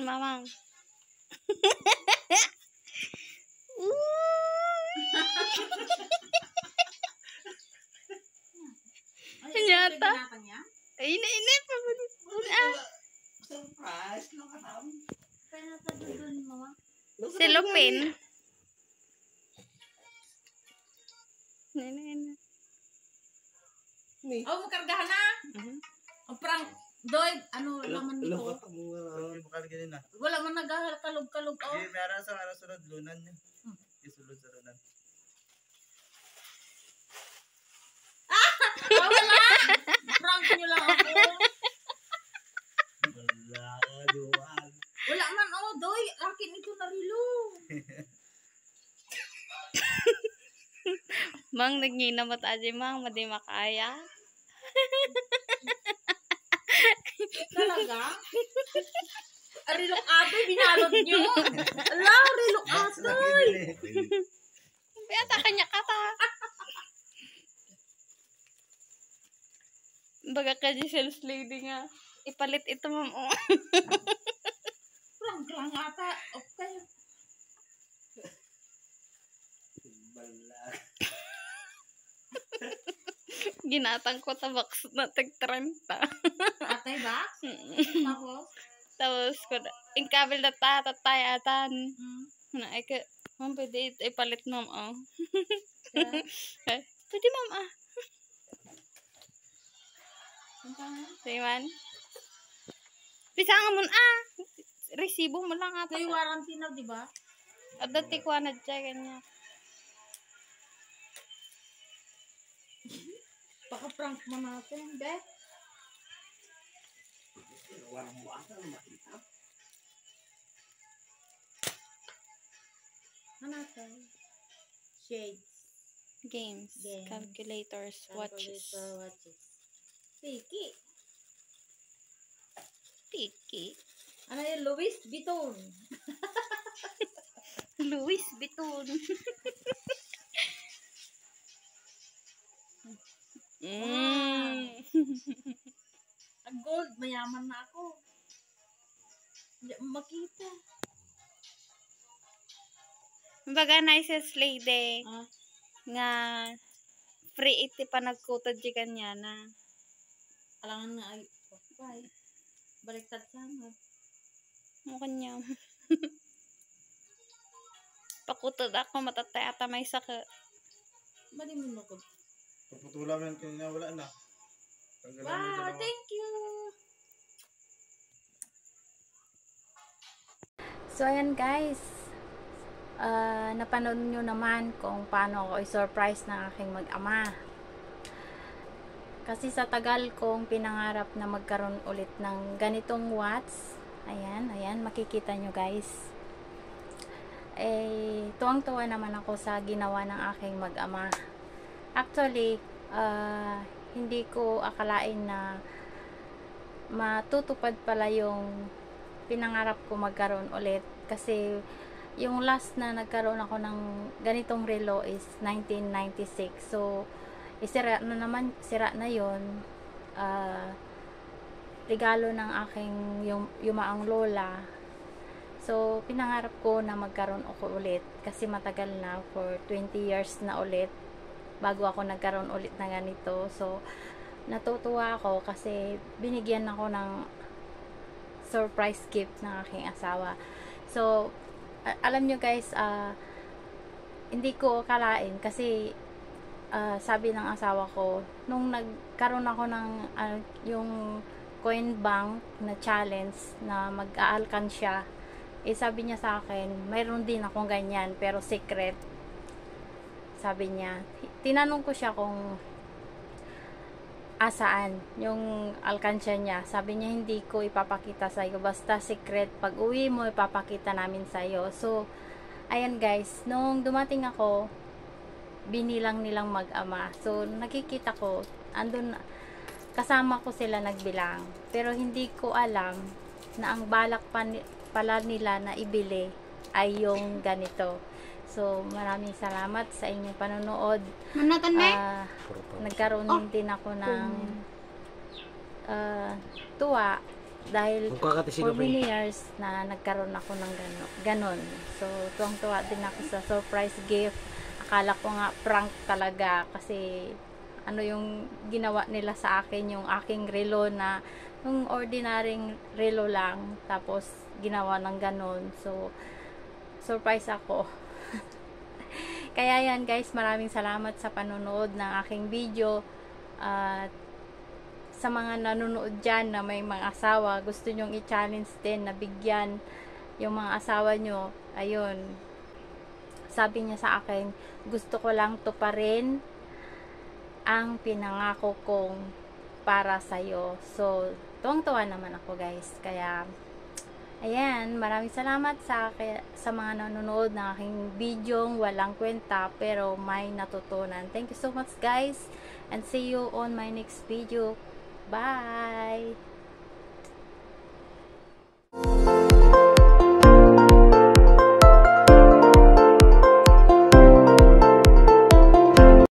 mamang. Nyata. Ay, ini pa. Surprise, no karam. Pwede pa dun, mama. Silupin. Nene. Oh, makargahan na. Ang prank. Doy, ano laman nito? Wala man nagkalog-kalog. Oh. Meron sa sunod lunan niya. Isulod sa lunan. Wala! Prank nyo lang ako. Wala, Joan. Wala man, oh, Doy. Akin ito narilo. Mang, nagninamot aja, mang. Madi makaya. Talaga? Arilok ato, binalot nyo. Ala, arilok ato. Biyata kanya kata. Baga ka di sales lady nga. Ipalit ito, ma'am. Prank lang ata. Okay. Ginatang ko tabak na tag-30. Atay ba? Tapos? Tapos ko, ingkabil na tatayatan. Na, ma'am, pwede ipalit, ma'am, oh. Pwede, ma'am, ah. Sige, man. Bisa nga mo, ah. Resibo mo lang, ah. May warranty na, di ba? At dati ko na dyan, kanya. Baka prank mo natin, be. Ano ito? Shades. Games. Calculators. Watches. Tiki. Tiki. Ano yun? Louis Vuitton. Louis Vuitton. Ang gold, mayaman na ako. Hindi makita. Baga nice lady. Ah? Nga free iti pa nagkutad di kanya na. Alangan nga ay, bye. Baliktad sana. Mukha niya. Pakutad ako matatay ata may saka. Mali mo na ko. Paputulan mo yan kanina, wala na. Wow, thank you. So, ayan guys. Napanood nyo naman kung paano ako i-surprise ng aking mag-ama. Kasi sa tagal kong pinangarap na magkaroon ulit ng ganitong watch. Ayan, makikita nyo guys. Tuwang-tuwa naman ako sa ginawa ng aking mag-ama. Actually, hindi ko akalain na matutupad pala yung pinangarap ko magkaroon ulit. Kasi yung last na nagkaroon ako ng ganitong relo is 1996. So, sira na yun. Regalo ng aking yumaang lola. So, pinangarap ko na magkaroon ako ulit. Kasi matagal na, for 20 years na ulit bago ako nagkaroon ulit na ganito. So, natutuwa ako kasi binigyan ako ng surprise gift ng aking asawa. So, alam nyo guys, hindi ko akalain kasi sabi ng asawa ko, nung nagkaroon ako ng yung coin bank na challenge na mag-aalkansya, sabi niya sa akin, mayroon din akong ganyan pero secret. Sabi niya, tinanong ko siya kung saan yung alkansya niya. Sabi niya, hindi ko ipapakita sa iyo, basta secret, pag uwi mo ipapakita namin sa iyo. So ayan guys, nung dumating ako, binilang nilang mag-ama. So nakikita ko, andun, kasama ko sila nagbilang, pero hindi ko alam na ang balak pala nila na ibili ay yung ganito. So, maraming salamat sa inyong panonood. Nagkaroon din ako ng tuwa dahil Magkakatisig for ka pa many years na nagkaroon ako ng ganon. So, tuwang-tuwa din ako sa surprise gift. Akala ko nga prank talaga kasi ano yung ginawa nila sa akin, yung aking relo na yung ordinaryong relo lang, tapos ginawa ng ganon. So, surprise ako. Kaya yan guys, maraming salamat sa panonood ng aking video. At sa mga nanonood dyan na may mga asawa, gusto nyong i-challenge din na bigyan yung mga asawa nyo, ayun, sabi niya sa akin, gusto ko lang tuparin ang pinangako kong para sa'yo. So, tuwang-tuwa naman ako guys. Kaya, ayan, maraming salamat sa mga nanonood ng aking video, walang kwenta pero may natutunan. Thank you so much guys, and see you on my next video. Bye!